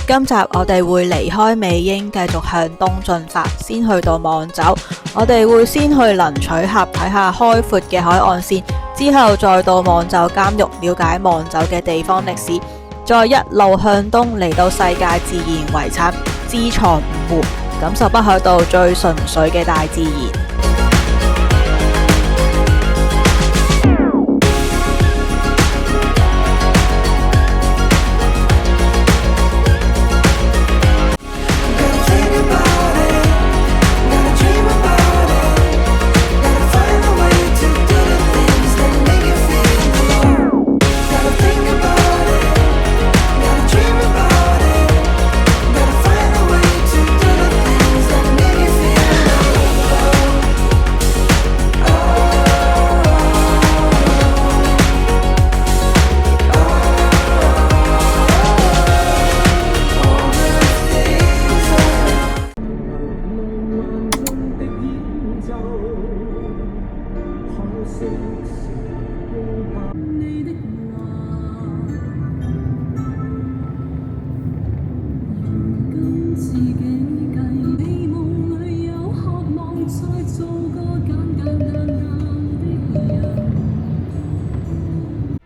今集我哋會離開美瑛，繼續向東進發，先去到望洲。我哋會先去能取峽睇下開闊嘅海岸線，之後再到望洲監獄了解望洲嘅地方歷史，再一路向東嚟到世界自然遺產知床五湖，感受北海道最純粹嘅大自然。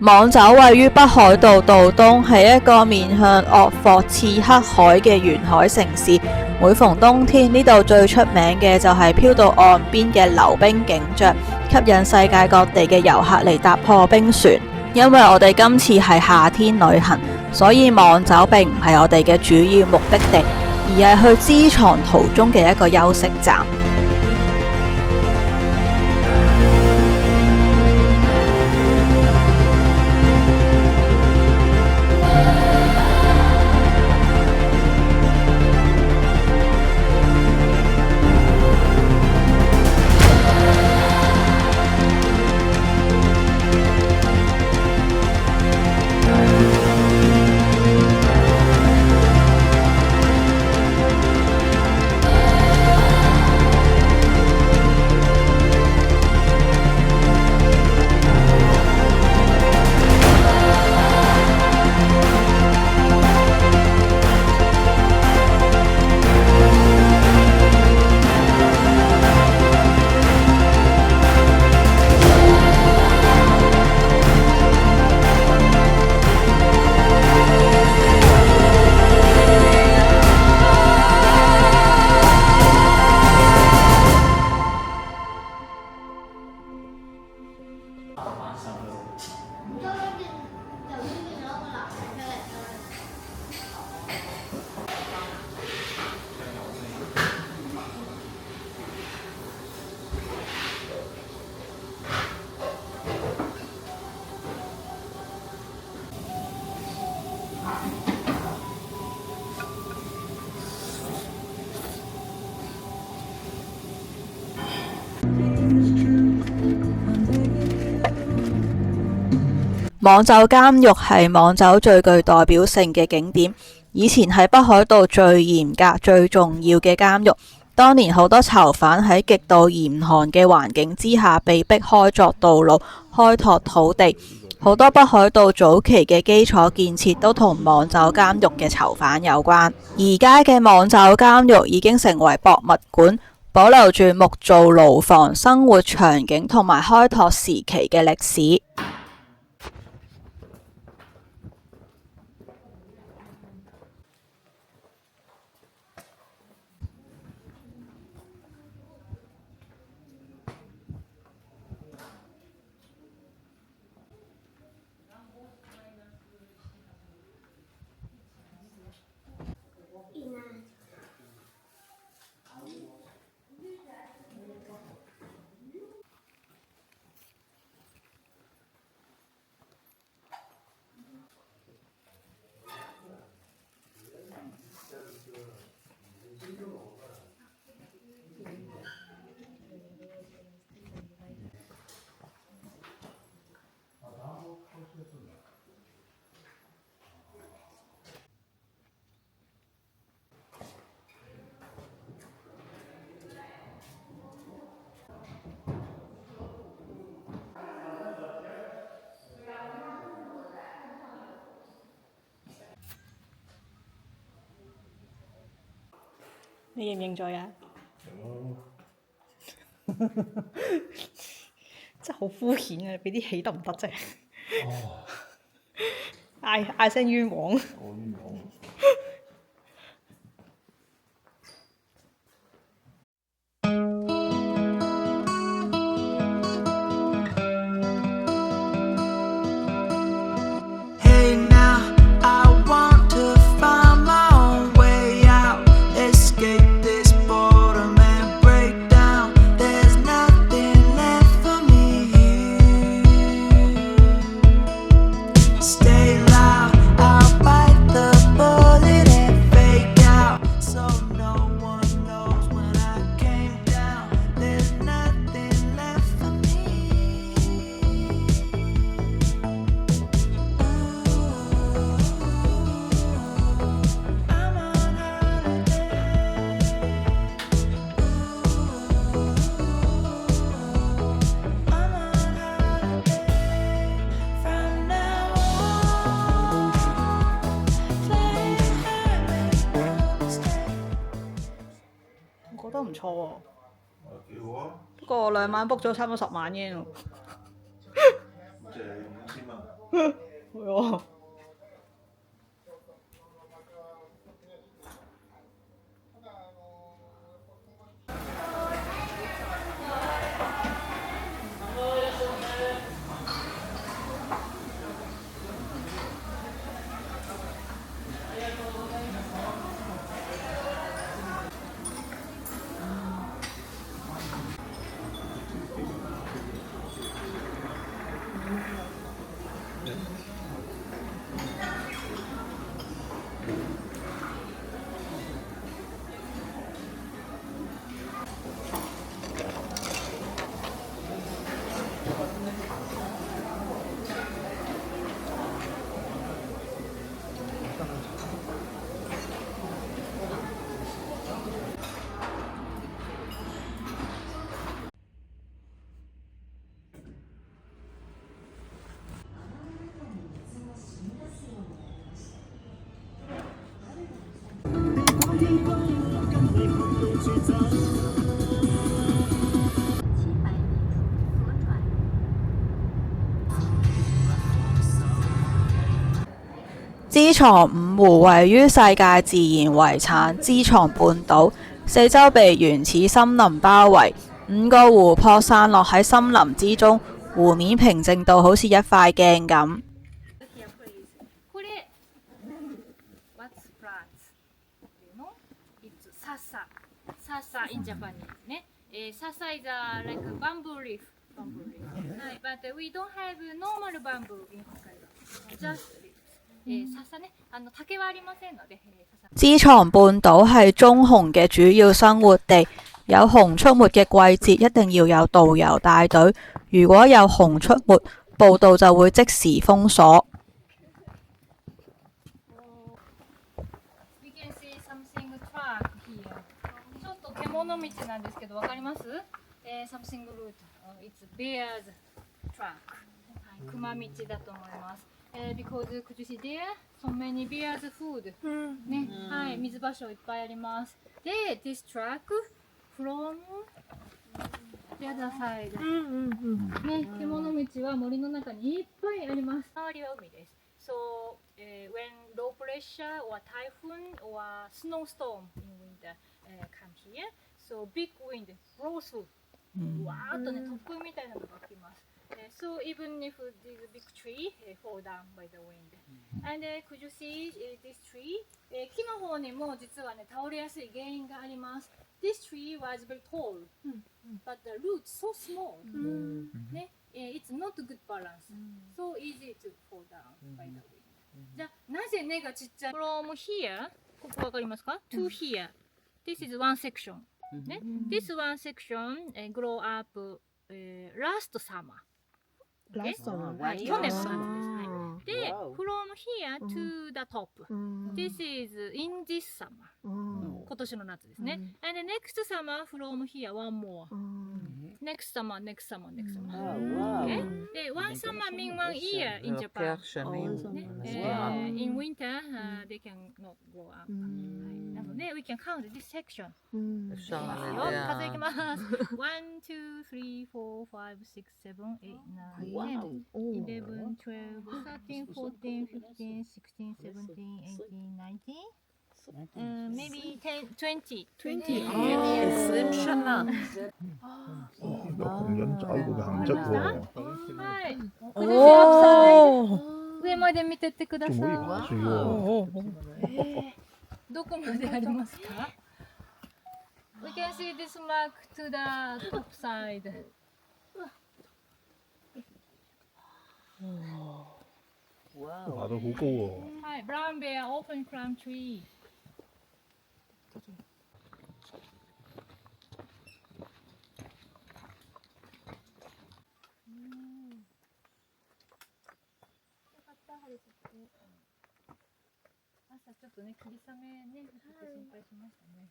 望洲位於北海道道東，係一個面向鄂霍次克海嘅沿海城市。每逢冬天，呢度最出名嘅就係飄到岸邊嘅溜冰景象，吸引世界各地嘅遊客嚟搭破冰船。因為我哋今次係夏天旅行，所以望洲並唔係我哋嘅主要目的地，而係去知床途中嘅一個休息站。望洲監獄係望洲最具代表性嘅景點，以前係北海道最嚴格、最重要嘅監獄。當年好多囚犯喺極度嚴寒嘅環境之下，被迫開鑿道路、開拓土地。好多北海道早期嘅基礎建設都同望洲監獄嘅囚犯有關。而家嘅望洲監獄已經成為博物館，保留住木造牢房、生活場景同埋開拓時期嘅歷史。你認唔認罪啊？真係好敷衍啊！俾啲氣得唔得啫？嗌聲冤枉。我冤枉。我覺得唔錯喎。幾好啊！不過2晚 book 咗差唔多10萬yen喎。即係5000蚊。係喎。知床五湖位於世界自然遺產知床半島，四周被原始森林包圍，5個湖泊散落喺森林之中，湖面平靜到好似一塊鏡咁。Sasa in Japanese ね。Sasa is like bamboo leaf. But we don't have normal bamboo in Hokkaido. Just leaves. 笹ね、竹はありませんので。知床半島係棕熊嘅主要生活地，有熊出沒嘅季節一定要有導遊帶隊，如果有熊出沒，步道就會即時封鎖。獣道なんですけど、わかります？Something route. It's bear's track. 熊道だと思います。Because could you see there? So many bears food. ね、はい、水場所いっぱいあります。で、this track from the other side. ね、獣道は森の中にいっぱいあります。周りは海です。So, when low pressure or typhoon or snowstorm in winter come here, so big wind blows through. わーっとね、突風みたいなのが吹きます。So even if this big tree fall down by the wind. And could you see this tree? 木の方にも実はね、倒れやすい原因があります。This tree was very tall, but the roots so small. ね、it's not good balance. So easy to fall down by the wind. じゃあ、なぜ根がちっちゃい From here, ここわかりますか ?to here. This is one section. ね、This one section grow up last summer. はい、去年の夏です。で、from here to the top. This is in this summer. 今年の夏ですね。And next summer from here one more. Next summer, next summer, next summer.で、one summer mean one year in Japan. In winter, they can not grow up. なので、で、we can count this section. うんいきますよ。数えいきます。1, 2, 3, 4, 5, 6, 7, 8, 9, 10, 11, 12, 13, 14, 15, 16, 17, 18, 19. Maybe 10, 20. 20. Yeah. 20 شنا. 너 공연 짧고 강자고. はい。お上まで見てってください。 좀 오. どこまでありますか We can see this mark to the top side. 나도 무거워. はい、Brown Bear Open Climb Tree.朝ちょっとね、霧雨ね、降ってて心配しましたね。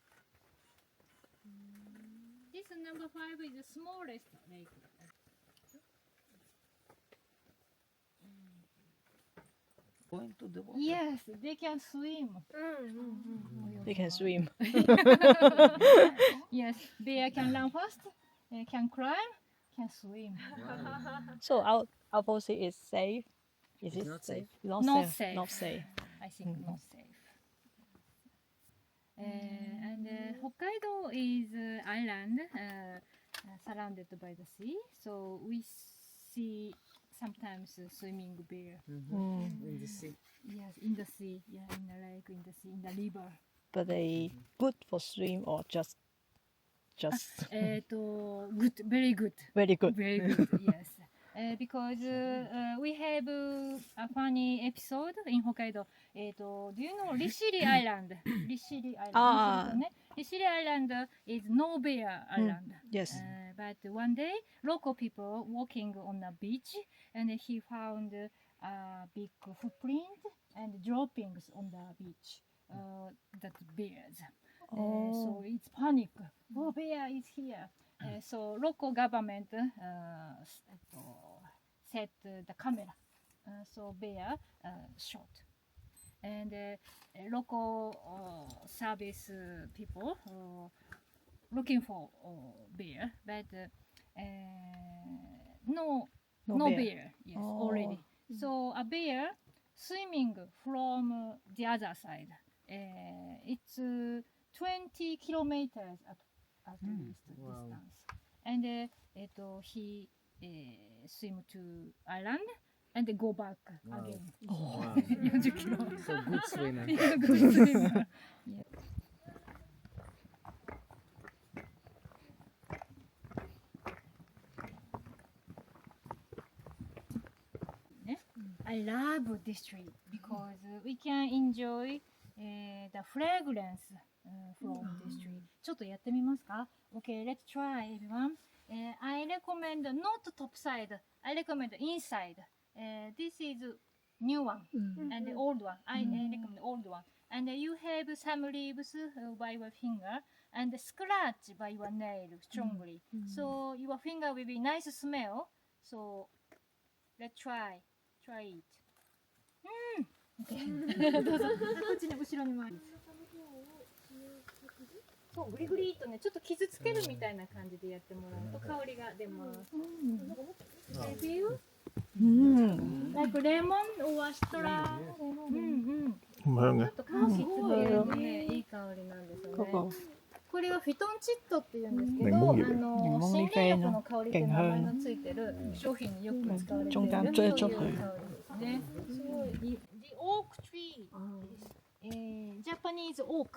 This number 5 is the smallest lake. Going to the water. Yes, they can swim. They can swim. Yes, bear can run fast, can climb, can swim. So our policy is safe. Is it not safe? Not safe. Not safe. I think not safe. And Hokkaido is island surrounded by the sea, so we see sometimes swimming bear. In the sea. Yes, in the sea, yeah, in the lake, in the sea, in the river. But they good for swim or just Good, very good. very good. Very good, yes. Because we have a funny episode in Hokkaido. Do you know Rishiri Island? Rishiri Island. Ah. Rishiri Island is no bear island. Yes. But one day, local people walking on the beach, and he found a big footprint and droppings on the beach. That bears. So it's panic. Oh, bear is here. So local government set the camera. So bear shot. And local service people looking for bear, but no bear. Yes, already. So a bear swimming from the other side. It's 20 kilometers at least distance. And he swim to island and go back again. 40 kilo. So good swimmer. Yeah, good swimmer. Yeah. I love this tree because we can enjoy the fragrance from this tree. ちょっとやってみますか? Okay, let's try everyone. I recommend not top side. I recommend inside. This is new one and the old one. I recommend old one. And you have some leaves by your finger and scratch by your nail strongly. So your finger will be nice smell. So let's try it. どうぞ。こっちね、後ろに回る。そう、グリグリっとね、ちょっと傷つけるみたいな感じでやってもらうと香りが出ます。Feel? Like lemon or straw? ちょっと柑橘入れるとね、いい香りなんですよね。これはフィトンチッドって言うんですけど、森林薬の香りっていう名前のついてる商品によく使われているそういう香りですね。The oak tree is Japanese oak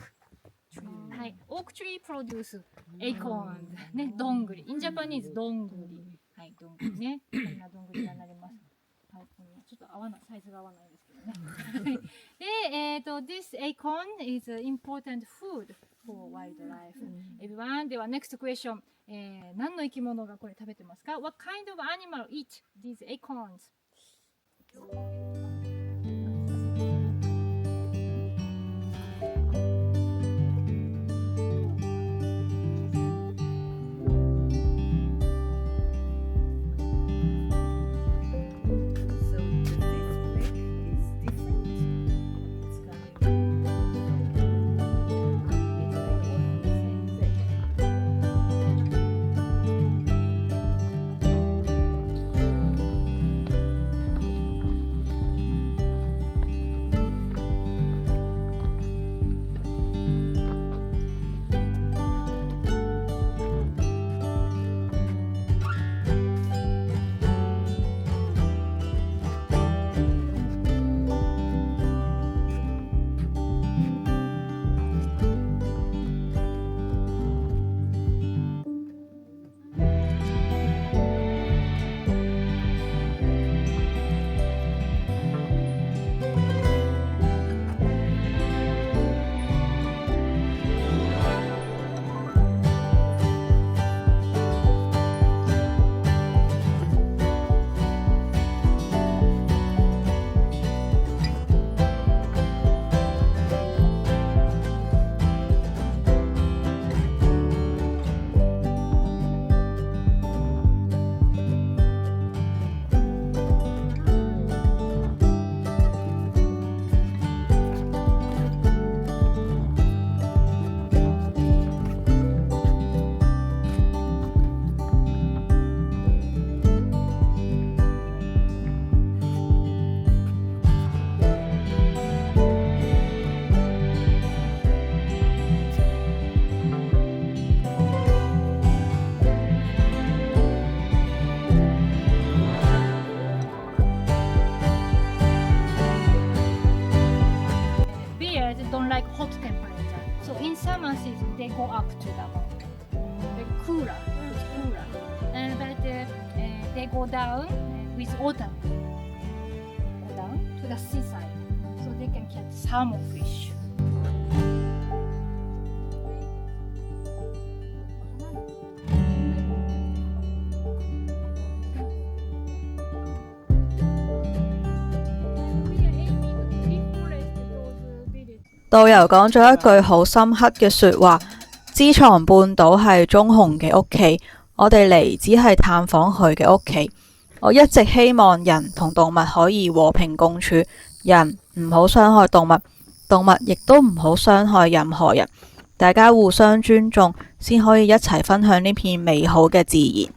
tree. はい、oak tree produce acorns ね、どんぐり。In Japanese どんぐり。はい、どんぐりね。こんなどんぐりがなります。はい、ちょっと合わない、サイズが合わないですけどね。で、this acorn is important food for wildlife. Everyone, では next question、何の生き物がこれ食べてますか? What kind of animal eat these acorns? summer season they go up to the mountain. They're cooler, it's cooler. But they go down with autumn. Go down to the seaside, so they can catch salmon fish. 導遊講咗一句好深刻嘅說話：知床半島係棕熊嘅屋企，我哋嚟只係探訪佢嘅屋企。我一直希望人同動物可以和平共處，人唔好傷害動物，動物亦都唔好傷害任何人，大家互相尊重，先可以一齊分享呢片美好嘅自然。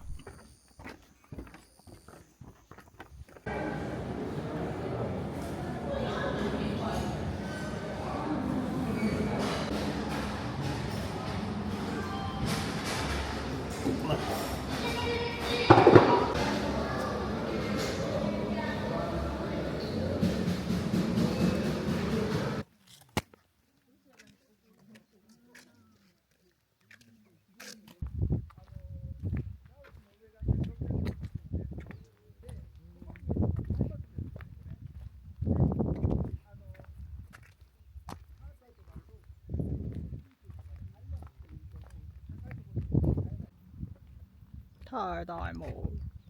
太大霧，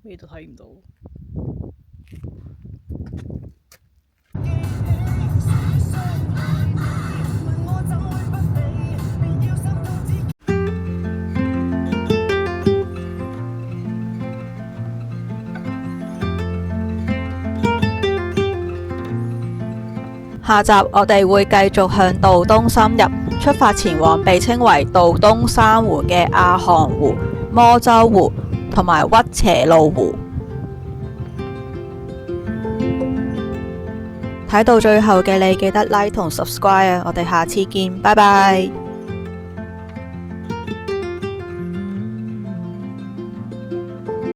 咩都睇唔到。下集我哋會繼續向道東深入，出發前往被稱為道東珊瑚嘅阿寒湖、魔州湖同埋屈斜路湖。睇到最後嘅你記得 like 同 subscribe 啊！我哋下次見，拜拜。